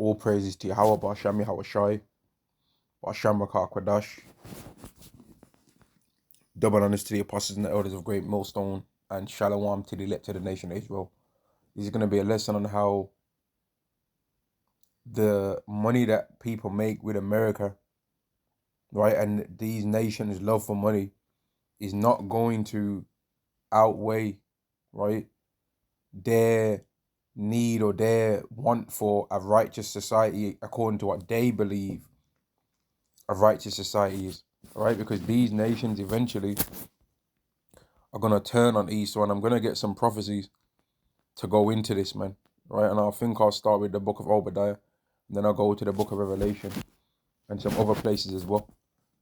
All praises to Yahweh, Ba'asham Yahushai, Ba'asham Rakah Kwadash. Double honors to the apostles and the elders of Great Millstone, and Shalom to the elect of the nation of Israel. This is going to be a lesson on how the money that people make with America, right, and these nations' love for money is not going to outweigh, right, their need or their want for a righteous society according to what they believe a righteous society is, right? Because these nations eventually are going to turn on Esau, and I'm going to get some prophecies to go into this, man, right? And I think I'll start with the book of Obadiah, and then I'll go to the book of Revelation and some other places as well.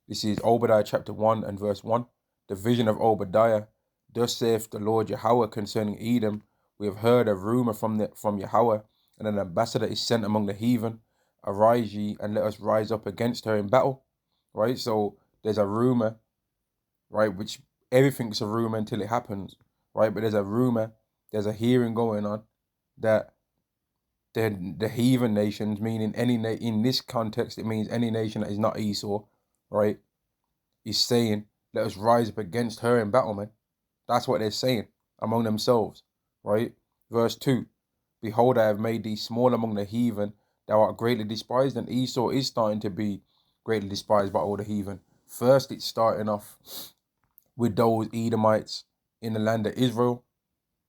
This is Obadiah chapter 1 and verse 1. The vision of Obadiah. Thus saith the Lord Yahweh concerning Edom, we have heard a rumor from Yahweh, and an ambassador is sent among the heathen. Arise ye, and let us rise up against her in battle. Right? So there's a rumor, right? Which everything's a rumor until it happens, right? But there's a rumor, there's a hearing going on that the heathen nations, meaning in this context, it means any nation that is not Esau, right, is saying, let us rise up against her in battle, man. That's what they're saying among themselves, right? Verse 2, behold, I have made thee small among the heathen, thou art greatly despised. And Esau is starting to be greatly despised by all the heathen. First, it's starting off with those Edomites in the land of Israel,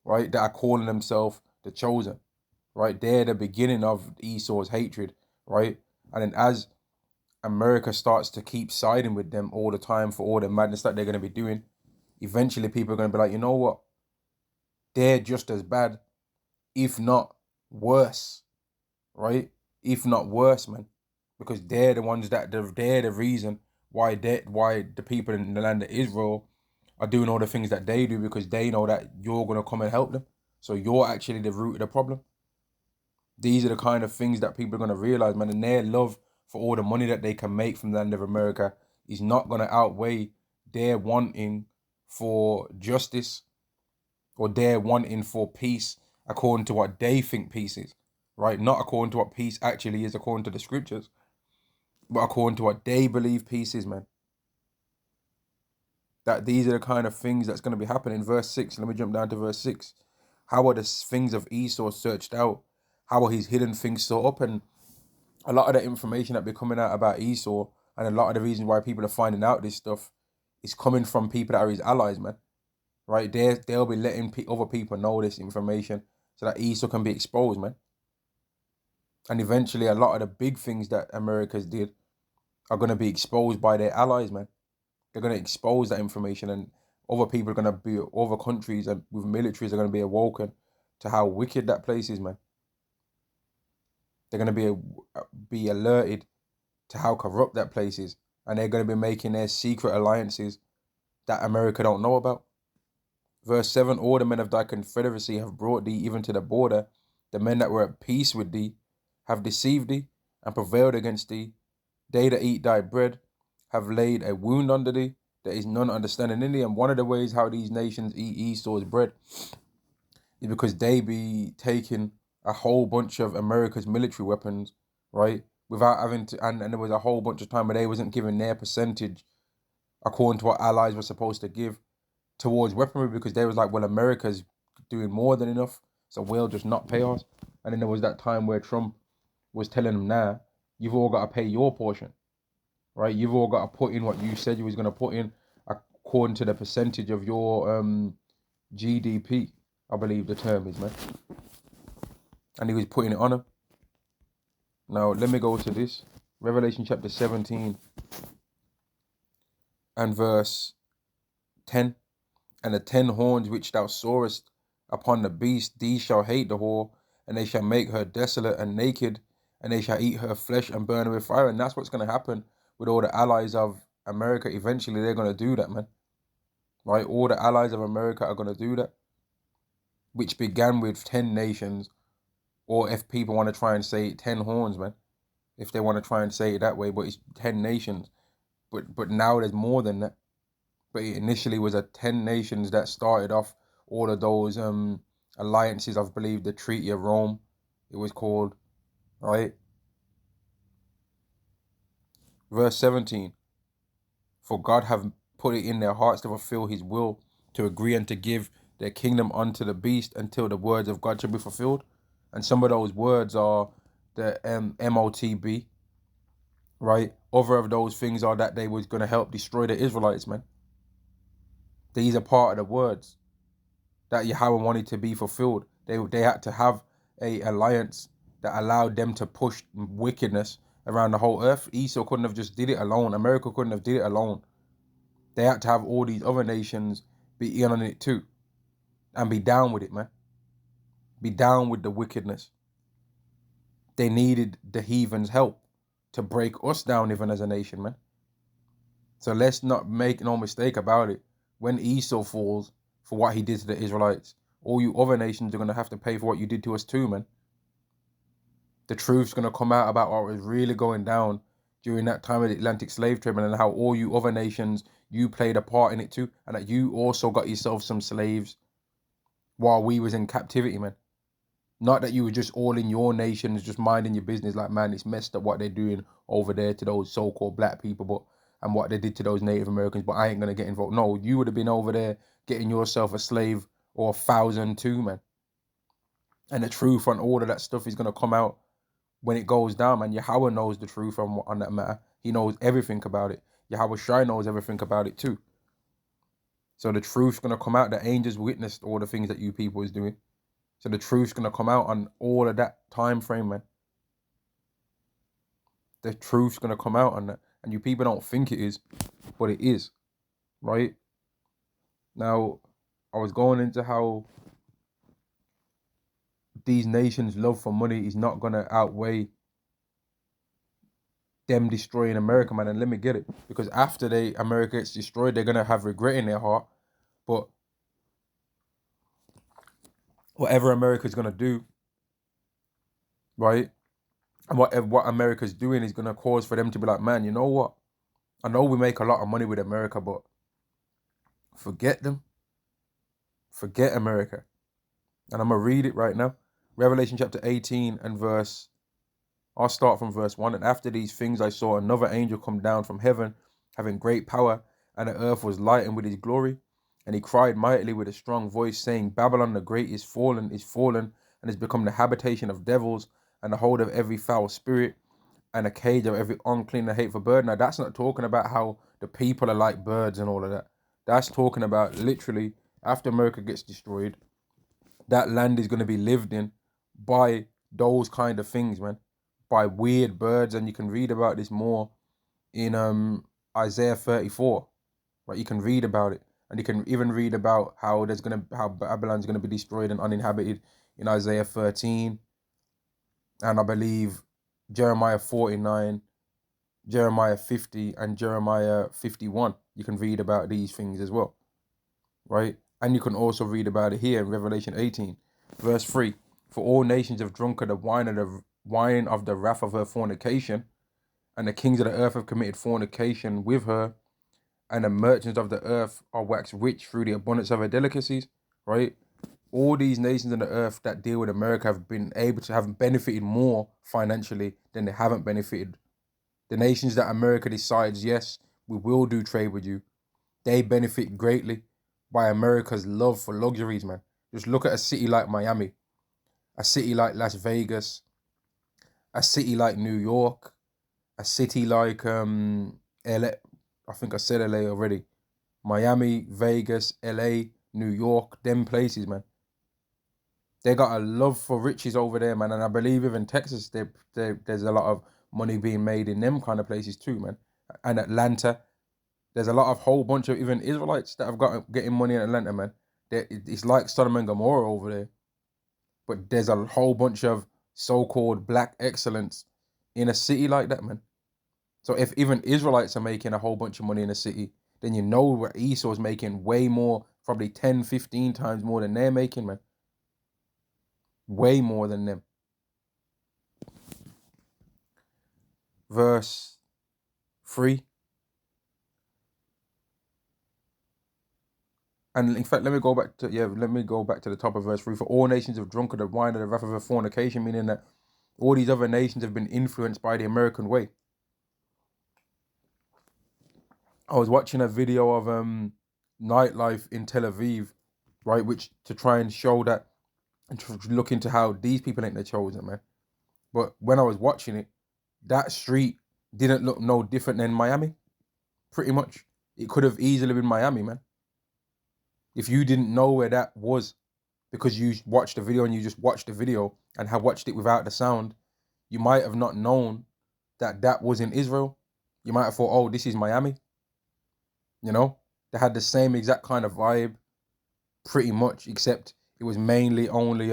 right, that are calling themselves the chosen, right? They're the beginning of Esau's hatred, right? And then as America starts to keep siding with them all the time for all the madness that they're going to be doing, eventually people are going to be like, you know what? They're just as bad, if not worse, right? If not worse, man. Because they're the ones they're the reason why the people in the land of Israel are doing all the things that they do, because they know that you're going to come and help them. So you're actually the root of the problem. These are the kind of things that people are going to realize, man, and their love for all the money that they can make from the land of America is not going to outweigh their wanting for justice or their wanting for peace according to what they think peace is, right? Not according to what peace actually is according to the scriptures, but according to what they believe peace is, man. That these are the kind of things that's going to be happening. Verse 6, let me jump down to verse 6. How are the things of Esau searched out? How are his hidden things sought up? And a lot of the information that be coming out about Esau, and a lot of the reasons why people are finding out this stuff, is coming from people that are his allies, man. Right? They'll be letting other people know this information so that Esau can be exposed, man. And eventually a lot of the big things that America's did are going to be exposed by their allies, man. They're going to expose that information, and other people are going to be, other countries and with militaries are going to be awoken to how wicked that place is, man. They're going to be alerted to how corrupt that place is, and they're going to be making their secret alliances that America don't know about. Verse 7, all the men of thy confederacy have brought thee even to the border. The men that were at peace with thee have deceived thee and prevailed against thee. They that eat thy bread have laid a wound under thee. There is none understanding in thee. And one of the ways how these nations eat Esau's bread is because they be taking a whole bunch of America's military weapons, right, without having to, and there was a whole bunch of time where they wasn't giving their percentage according to what allies were supposed to give towards weaponry, because they was like, well, America's doing more than enough, so we'll just not pay us. And then there was that time where Trump was telling them, nah, you've all got to pay your portion, right? You've all got to put in what you said you was going to put in according to the percentage of your GDP, I believe the term is, man. And he was putting it on them. Now, let me go to this. Revelation chapter 17 and verse 10. And the 10 horns which thou sawest upon the beast, these shall hate the whore, and they shall make her desolate and naked, and they shall eat her flesh and burn her with fire. And that's what's going to happen with all the allies of America. Eventually, they're going to do that, man. Right? All the allies of America are going to do that, which began with 10 nations, or if people want to try and say 10 horns, man, if they want to try and say it that way, but it's 10 nations. But now there's more than that. But it initially was 10 nations that started off all of those alliances. I believe the Treaty of Rome, it was called, right? Verse 17, for God have put it in their hearts to fulfill his will, to agree and to give their kingdom unto the beast until the words of God shall be fulfilled. And some of those words are the MOTB, right? Other of those things are that they was going to help destroy the Israelites, man. These are part of the words that Yahweh wanted to be fulfilled. They had to have a alliance that allowed them to push wickedness around the whole earth. Esau couldn't have just did it alone. America couldn't have did it alone. They had to have all these other nations be in on it too. And be down with it, man. Be down with the wickedness. They needed the heathens' help to break us down even as a nation, man. So let's not make no mistake about it. When Esau falls for what he did to the Israelites, all you other nations are going to have to pay for what you did to us too, man. The truth's going to come out about what was really going down during that time of the Atlantic slave trade, and how all you other nations, you played a part in it too, and that you also got yourself some slaves while we was in captivity, man. Not that you were just all in your nations, just minding your business. Like, man, it's messed up what they're doing over there to those so-called black people, but and what they did to those Native Americans, but I ain't gonna get involved. No, you would have been over there getting yourself a slave or 1,000 too, man. And the truth on all of that stuff is gonna come out when it goes down, man. Yahweh knows the truth on that matter. He knows everything about it. Yahweh Shai knows everything about it too. So the truth's gonna come out. The angels witnessed all the things that you people is doing. So the truth's gonna come out on all of that time frame, man. The truth's gonna come out on that. And you people don't think it is, but it is, right? Now, I was going into how these nations' love for money is not gonna outweigh them destroying America, man. And let me get it. Because after America gets destroyed, they're gonna have regret in their heart. But whatever America's gonna do, right? And what America's doing is gonna cause for them to be like, man, you know what? I know we make a lot of money with America, but forget them. Forget America. And I'm gonna read it right now. Revelation chapter 18 and I'll start from verse 1. And after these things I saw another angel come down from heaven, having great power, and the earth was lightened with his glory. And he cried mightily with a strong voice, saying, Babylon the great is fallen, and has become the habitation of devils, and the hold of every foul spirit, and a cage of every unclean and hateful bird. Now, that's not talking about how the people are like birds and all of that. That's talking about literally, after America gets destroyed, that land is going to be lived in by those kind of things, man. By weird birds. And you can read about this more in Isaiah 34. Right? You can read about it. And you can even read about how Babylon's gonna be destroyed and uninhabited in Isaiah 13. And I believe Jeremiah 49, Jeremiah 50, and Jeremiah 51. You can read about these things as well. Right? And you can also read about it here in Revelation 18, verse 3. For all nations have drunk of the wine of the wrath of her fornication, and the kings of the earth have committed fornication with her, and the merchants of the earth are waxed rich through the abundance of her delicacies, right? All these nations on the earth that deal with America have been able to have benefited more financially than they haven't benefited. The nations that America decides, yes, we will do trade with you, they benefit greatly by America's love for luxuries, man. Just look at a city like Miami, a city like Las Vegas, a city like New York, a city like LA. I think I said LA already. Miami, Vegas, LA, New York, them places, man. They got a love for riches over there, man. And I believe even Texas, there's a lot of money being made in them kind of places too, man. And Atlanta, there's a lot of whole bunch of even Israelites that have got getting money in Atlanta, man. It's like Sodom and Gomorrah over there. But there's a whole bunch of so-called black excellence in a city like that, man. So if even Israelites are making a whole bunch of money in a city, then you know where Esau's making way more, probably 10, 15 times more than they're making, man. Way more than them. Verse 3. And in fact, let me go back to the top of verse 3. For all nations have drunk of the wine of the wrath of her fornication, meaning that all these other nations have been influenced by the American way. I was watching a video of nightlife in Tel Aviv, right, which to try and show that and to look into how these people ain't the chosen, man. But when I was watching it, that street didn't look no different than Miami. Pretty much, it could have easily been Miami, man. If you didn't know where that was because you watched the video and you just watched the video and have watched it without the sound, you might have not known that that was in Israel. You might have thought, oh, this is Miami. You know, they had the same exact kind of vibe, pretty much, except it was mainly only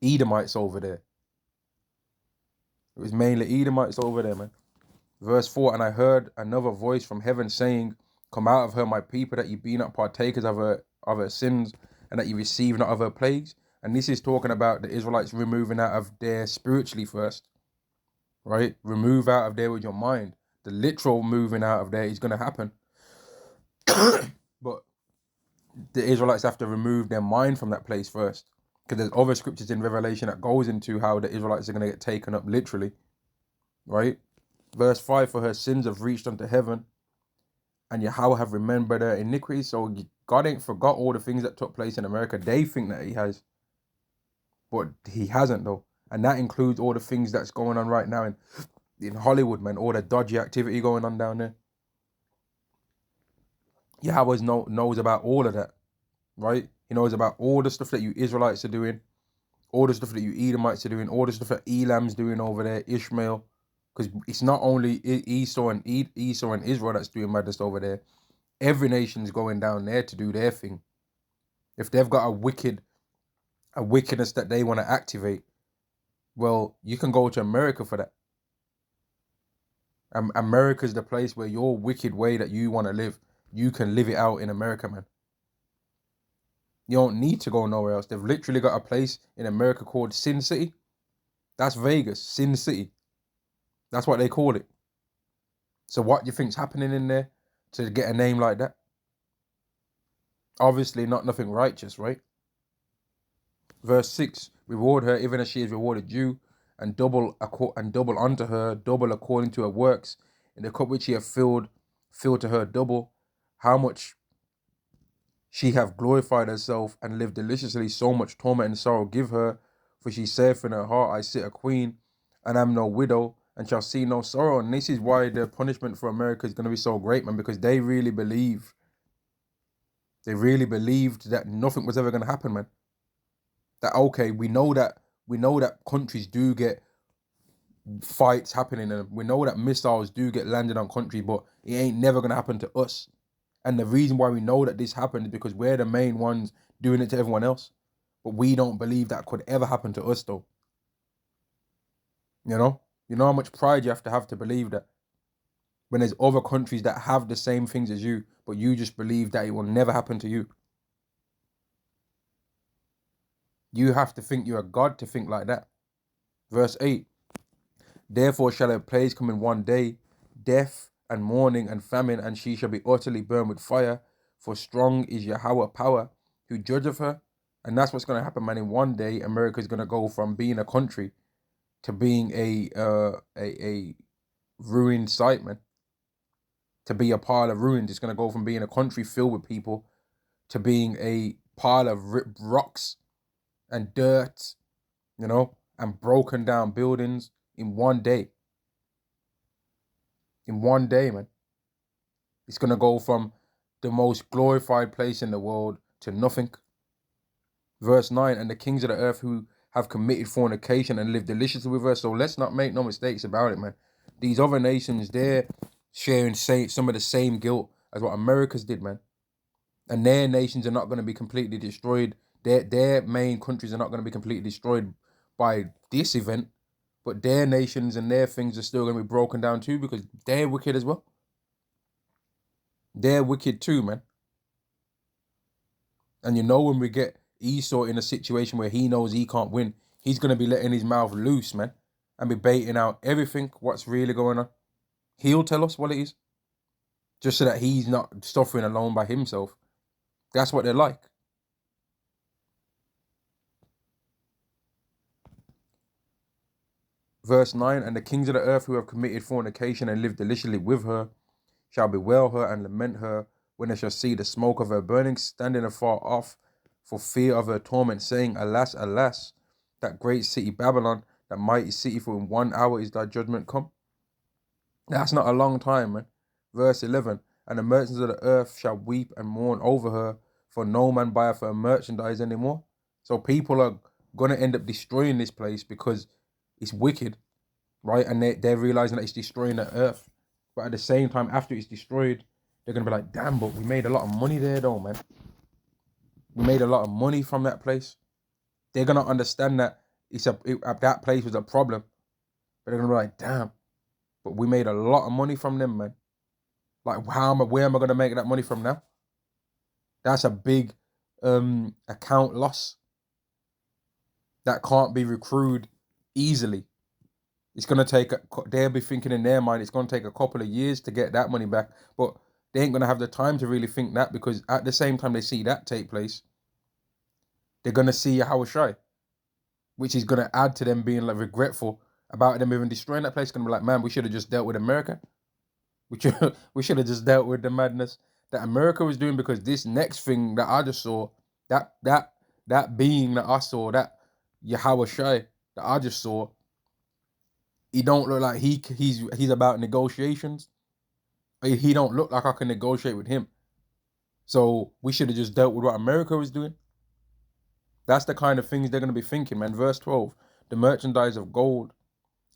Edomites over there. It was mainly Edomites over there, man. Verse 4, and I heard another voice from heaven saying, come out of her, my people, that ye be not partakers of her sins, and that ye receive not of her plagues. And this is talking about the Israelites removing out of there spiritually first, right? Remove out of there with your mind. The literal moving out of there is going to happen. But the Israelites have to remove their mind from that place first. Because there's other scriptures in Revelation that goes into how the Israelites are going to get taken up literally, right? Verse 5, for her sins have reached unto heaven, and Yahweh have remembered her iniquities. So God ain't forgot all the things that took place in America. They think that he has, but he hasn't though. And that includes all the things that's going on right now in Hollywood, man. All the dodgy activity going on down there. Yahweh knows about all of that, right? He knows about all the stuff that you Israelites are doing, all the stuff that you Edomites are doing, all the stuff that Elam's doing over there, Ishmael. Because it's not only Esau and Israel that's doing madness over there. Every nation's going down there to do their thing. If they've got a wickedness that they want to activate, well, you can go to America for that. America's the place where your wicked way that you want to live, you can live it out in America, man. You don't need to go nowhere else. They've literally got a place in America called Sin City. That's Vegas, Sin City. That's what they call it. So what do you think's happening in there to get a name like that? Obviously not nothing righteous, right? Verse 6, reward her even as she has rewarded you, and double unto her, double according to her works. In the cup which she hath filled to her double. How much she hath glorified herself and lived deliciously, so much torment and sorrow give her. For she saith in her heart, I sit a queen, and am no widow, and shall see no sorrow. And this is why the punishment for America is going to be so great, man, because they really believed that nothing was ever going to happen, man. That, okay, we know that countries do get fights happening, and we know that missiles do get landed on countries, but it ain't never going to happen to us. And the reason why we know that this happened is because we're the main ones doing it to everyone else. But we don't believe that could ever happen to us, though. You know how much pride you have to believe that when there's other countries that have the same things as you, but you just believe that it will never happen to you. You have to think you're a God to think like that. Verse 8, therefore shall her plagues come in one day, death and mourning and famine, and she shall be utterly burned with fire, for strong is Yahweh power, who judgeth her. And that's what's going to happen, man. In one day, America is going to go from being a country to being a ruined site, man. To be a pile of ruins. It's going to go from being a country filled with people to being a pile of rocks and dirt, and broken down buildings in one day. In one day, man. It's going to go from the most glorified place in the world to nothing. Verse 9, and the kings of the earth who have committed fornication and lived deliciously with her. So let's not make no mistakes about it, man. These other nations, they're sharing some of the same guilt as what America's did, man. And their nations are not going to be completely destroyed. Their main countries are not going to be completely destroyed by this event. But their nations and their things are still going to be broken down too, because they're wicked as well. They're wicked too, man. And when we get Esau in a situation where he knows he can't win, he's going to be letting his mouth loose, man, and be baiting out everything, what's really going on. He'll tell us what it is, just so that he's not suffering alone by himself. That's what they're like. Verse 9, and the kings of the earth who have committed fornication and lived deliciously with her, shall bewail her and lament her when they shall see the smoke of her burning, standing afar off for fear of her torment, saying, Alas, alas, that great city Babylon, that mighty city, for in 1 hour is thy judgment come. That's not a long time, man. Verse 11, and the merchants of the earth shall weep and mourn over her, for no man buyeth her merchandise anymore. So people are going to end up destroying this place because it's wicked, right? And they're realizing that it's destroying the earth. But at the same time, after it's destroyed, they're going to be like, damn, but we made a lot of money there though, man. We made a lot of money from that place. They're going to understand that that place was a problem. But they're going to be like, damn, but we made a lot of money from them, man. Like, where am I going to make that money from now? That's a big account loss that can't be recruited easily. It's going to take, they'll be thinking in their mind, it's going to take a couple of years to get that money back. But they ain't going to have the time to really think that, because at the same time they see that take place, they're going to see Yahushua, which is going to add to them being like regretful about them even destroying that place. It's going to be like, man, we should have just dealt with America. We should have just dealt with the madness that America was doing, because this next thing that I just saw, that being that I saw, that Yahushua that I just saw, he don't look like he's about negotiations. He don't look like I can negotiate with him. So we should have just dealt with what America was doing. That's the kind of things they're going to be thinking, man. Verse 12, the merchandise of gold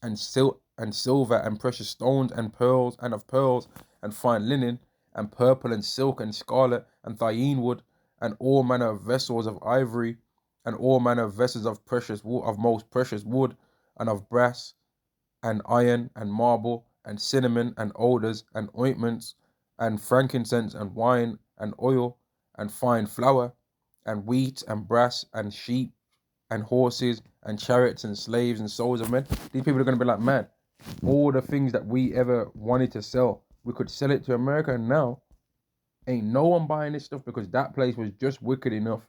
and silver and precious stones and pearls and of pearls and fine linen and purple and silk and scarlet and thyine wood and all manner of vessels of ivory and all manner of vessels of precious wood, of most precious wood, and of brass and iron and marble and cinnamon and odors and ointments and frankincense and wine and oil and fine flour and wheat and brass and sheep and horses and chariots and slaves and souls of men. These people are going to be like, man, all the things that we ever wanted to sell, we could sell it to America, and now ain't no one buying this stuff, because that place was just wicked enough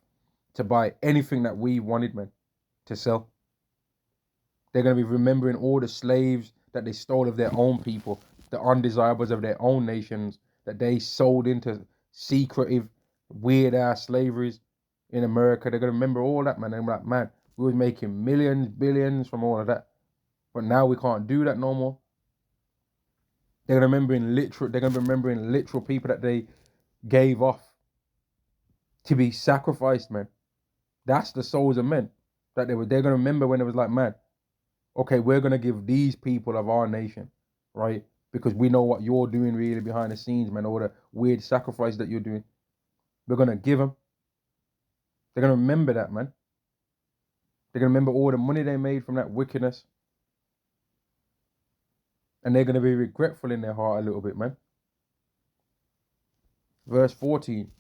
to buy anything that we wanted, man, to sell. They're going to be remembering all the slaves that they stole of their own people, the undesirables of their own nations, that they sold into secretive, weird-ass slaveries in America. They're going to remember all that, man. And like, man, we was making millions, billions from all of that. But now we can't do that no more. They're going to be remembering literal people that they gave off to be sacrificed, man. That's the souls of men that they're going to remember when it was like, man, okay, we're going to give these people of our nation, right? Because we know what you're doing really behind the scenes, man, all the weird sacrifice that you're doing. We're going to give them. They're going to remember that, man. They're going to remember all the money they made from that wickedness. And they're going to be regretful in their heart a little bit, man. Verse 14,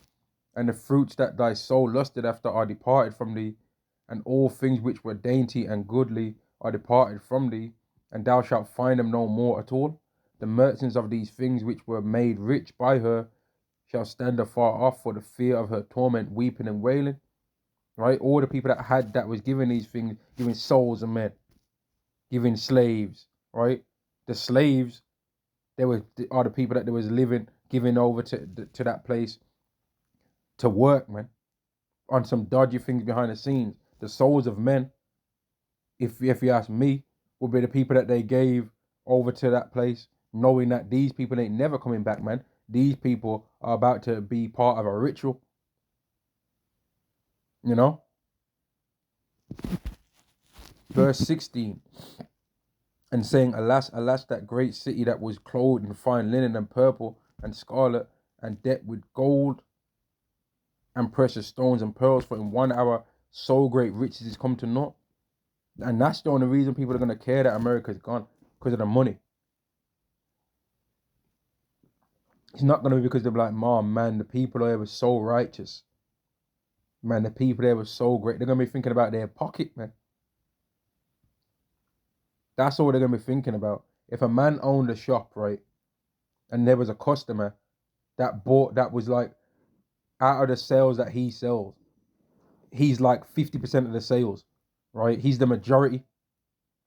and the fruits that thy soul lusted after are departed from thee, and all things which were dainty and goodly are departed from thee, and thou shalt find them no more at all. The merchants of these things which were made rich by her shall stand afar off for the fear of her torment, weeping and wailing. Right? All the people that was giving these things, giving souls of men, giving slaves, right? The slaves, are the people that they was giving over to that place to work, man, on some dodgy things behind the scenes. The souls of men, if you ask me, would be the people that they gave over to that place, knowing that these people ain't never coming back, man. These people are about to be part of a ritual. You know? Verse 16. And saying, Alas, alas, that great city that was clothed in fine linen and purple and scarlet and decked with gold and precious stones and pearls, for in 1 hour so great riches is come to naught. And that's the only reason people are going to care that America's gone, because of the money. It's not going to be because they're like, man, the people there were so righteous. Man, the people there were so great. They're going to be thinking about their pocket, man. That's all they're going to be thinking about. If a man owned a shop, right, and there was a customer that was like, out of the sales that he sells, he's like 50% of the sales, right? He's the majority,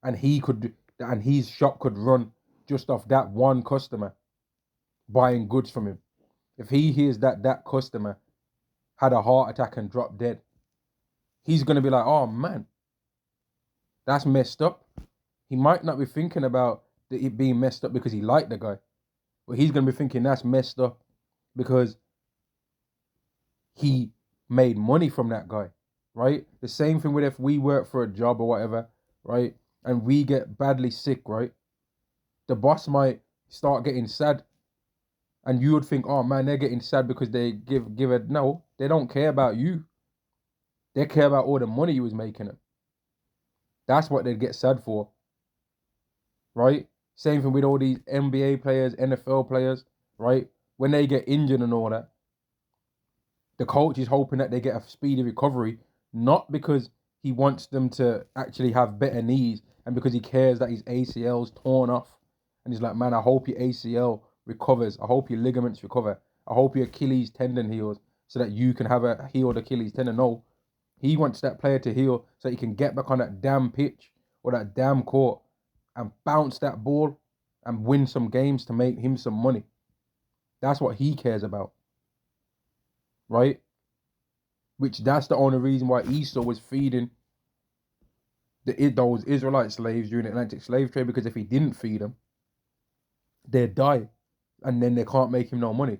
and his shop could run just off that one customer. buying goods from him. If he hears that that customer had a heart attack and dropped dead, he's going to be like, oh man, that's messed up. He might not be thinking about it being messed up because he liked the guy, but he's going to be thinking that's messed up because he made money from that guy, right? The same thing with if we work for a job or whatever, right? And we get badly sick, right? The boss might start getting sad, and you would think, oh man, they're getting sad because they give it. No, they don't care about you. They care about all the money you was making them. That's what they'd get sad for, right? Same thing with all these NBA players, NFL players, right? When they get injured and all that, the coach is hoping that they get a speedy recovery, not because he wants them to actually have better knees and because he cares that his ACL's torn off. And he's like, man, I hope your ACL recovers. I hope your ligaments recover. I hope your Achilles tendon heals so that you can have a healed Achilles tendon. No, he wants that player to heal so he can get back on that damn pitch or that damn court and bounce that ball and win some games to make him some money. That's what he cares about, right? Which that's the only reason why Esau was feeding those Israelite slaves during the Atlantic slave trade, because if he didn't feed them, they'd die, and then they can't make him no money.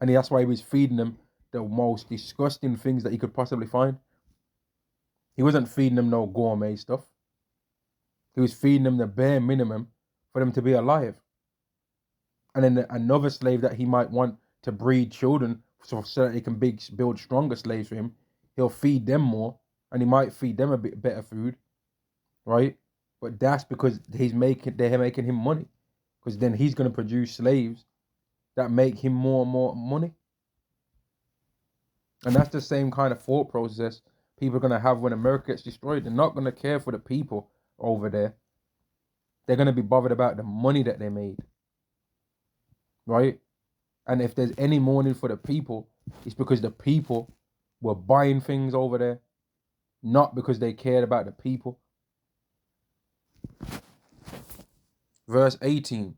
And that's why he was feeding them the most disgusting things that he could possibly find. He wasn't feeding them no gourmet stuff. He was feeding them the bare minimum for them to be alive. And then another slave that he might want to breed children so that he can build stronger slaves for him, he'll feed them more, and he might feed them a bit better food, right? But that's because they're making him money, because then he's going to produce slaves that make him more and more money. And that's the same kind of thought process people are going to have when America gets destroyed. They're not going to care for the people over there. They're going to be bothered about the money that they made, right? And if there's any mourning for the people, it's because the people were buying things over there, not because they cared about the people. Verse 18.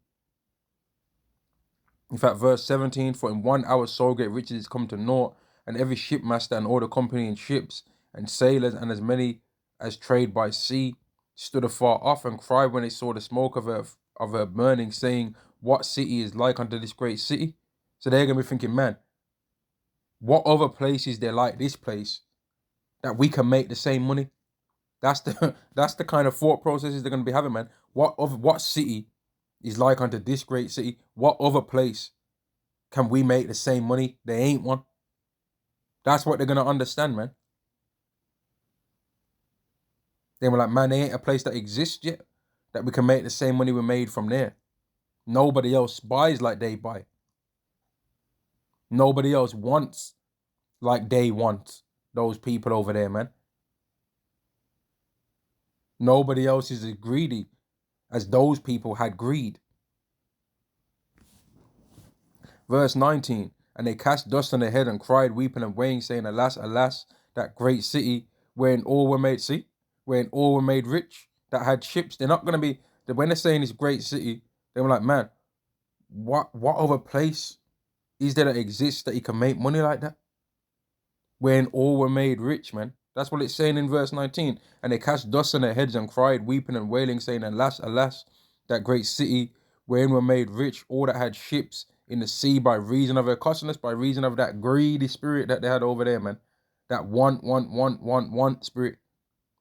In fact, verse 17, for in 1 hour so great riches is come to naught, and every shipmaster and all the company in ships and sailors and as many as trade by sea stood afar off and cried when they saw the smoke of her burning, saying, what city is like unto this great city? So they're going to be thinking, man, what other place is there like this place that we can make the same money? That's the kind of thought processes they're going to be having, man. What city is like unto this great city? What other place can we make the same money? There ain't one. That's what they're going to understand, man. They were like, man, there ain't a place that exists yet that we can make the same money we made from there. Nobody else buys like they buy. Nobody else wants like they want, those people over there, man. Nobody else is as greedy as those people had greed. Verse 19, and they cast dust on their head and cried, weeping and wailing, saying, alas, alas, that great city wherein all were made, wherein all were made rich, that had ships. They're not going to be, when they're saying this great city, they were like, man, what other place is there that exists that you can make money like that? Wherein all were made rich, man. That's what it's saying in verse 19. And they cast dust on their heads and cried, weeping and wailing, saying, alas, alas, that great city wherein were made rich, all that had ships in the sea by reason of her costliness, by reason of that greedy spirit that they had over there, man. That want spirit,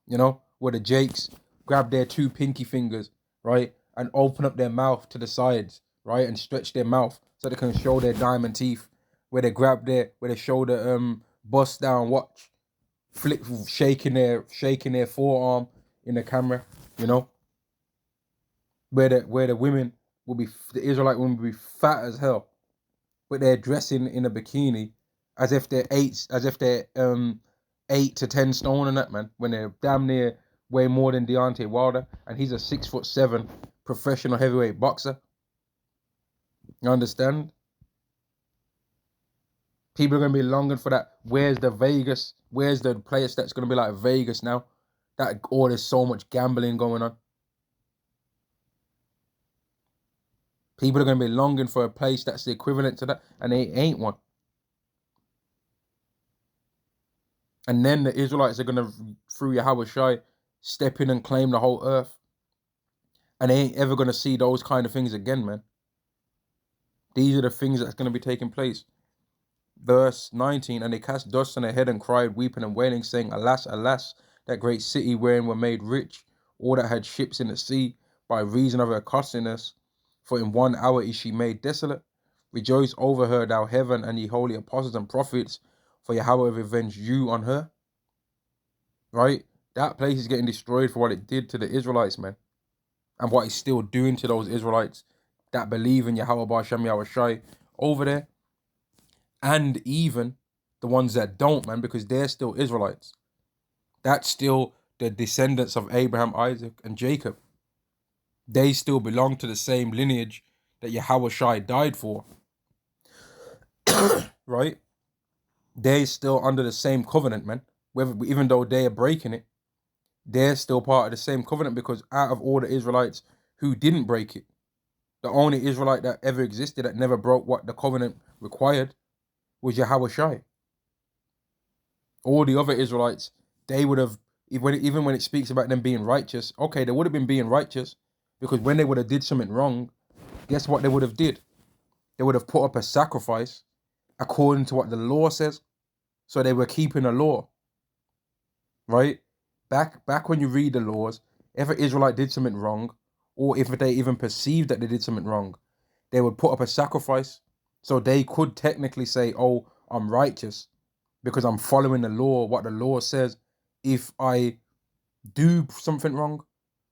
you know, where the Jakes grab their two pinky fingers, right, and open up their mouth to the sides, right, and stretch their mouth so they can show their diamond teeth, where they show the bust down watch, shaking their forearm in the camera, you know, where the women will be, the Israelite women will be fat as hell, but they're dressing in a bikini as if they're 8 to 10 stone and that, man, when they're damn near way more than Deontay Wilder, and he's a 6'7" professional heavyweight boxer. You understand? People are going to be longing for that. Where's the Vegas? Where's the place that's going to be like Vegas now? There's so much gambling going on. People are going to be longing for a place that's the equivalent to that, and they ain't one. And then the Israelites are going to, through Yahweh Shai, step in and claim the whole earth. And they ain't ever going to see those kind of things again, man. These are the things that's going to be taking place. Verse 19, and they cast dust on their head and cried, weeping and wailing, saying, Alas, alas, that great city wherein were made rich, all that had ships in the sea, by reason of her costliness. For in 1 hour is she made desolate. Rejoice over her, thou heaven, and ye holy apostles and prophets, for Yahweh have avenged you on her. Right? That place is getting destroyed for what it did to the Israelites, man. And what it's still doing to those Israelites that believe in Yahweh Ba'Shem Yahweh Shai over there. And even the ones that don't, man, because they're still Israelites. That's still the descendants of Abraham, Isaac, and Jacob. They still belong to the same lineage that Yahweh Shai died for. Right? They're still under the same covenant, man. Even though they are breaking it, they're still part of the same covenant, because out of all the Israelites who didn't break it, the only Israelite that ever existed that never broke what the covenant required was Yahweh Shai. All the other Israelites, they would have, even when it speaks about them being righteous, okay, they would have been being righteous, because when they would have did something wrong, guess what they would have did? They would have put up a sacrifice according to what the law says. So they were keeping the law, right? Back when you read the laws, if an Israelite did something wrong, or if they even perceived that they did something wrong, they would put up a sacrifice. So they could technically say, oh, I'm righteous because I'm following the law, what the law says, if I do something wrong.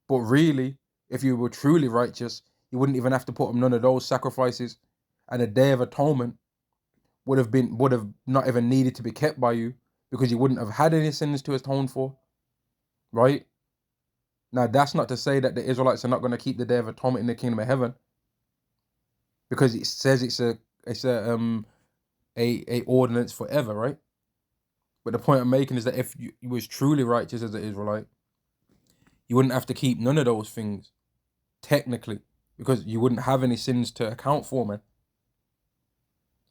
But really, if you were truly righteous, you wouldn't even have to put up none of those sacrifices. And the Day of Atonement would have not even needed to be kept by you, because you wouldn't have had any sins to atone for. Right? Now, that's not to say that the Israelites are not going to keep the Day of Atonement in the kingdom of heaven, because it says it's a ordinance forever, right? But the point I'm making is that if you was truly righteous as an Israelite, you wouldn't have to keep none of those things, technically, because you wouldn't have any sins to account for, man.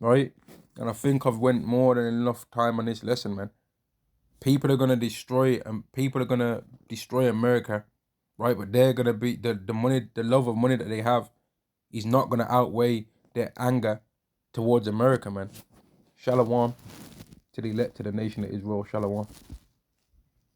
Right? And I think I've went more than enough time on this lesson, man. People are gonna destroy, and people are gonna destroy America, right? But they're gonna be the money, the love of money that they have is not gonna outweigh their anger towards America, man. Shalom to the elect, to the nation of Israel. Shalom.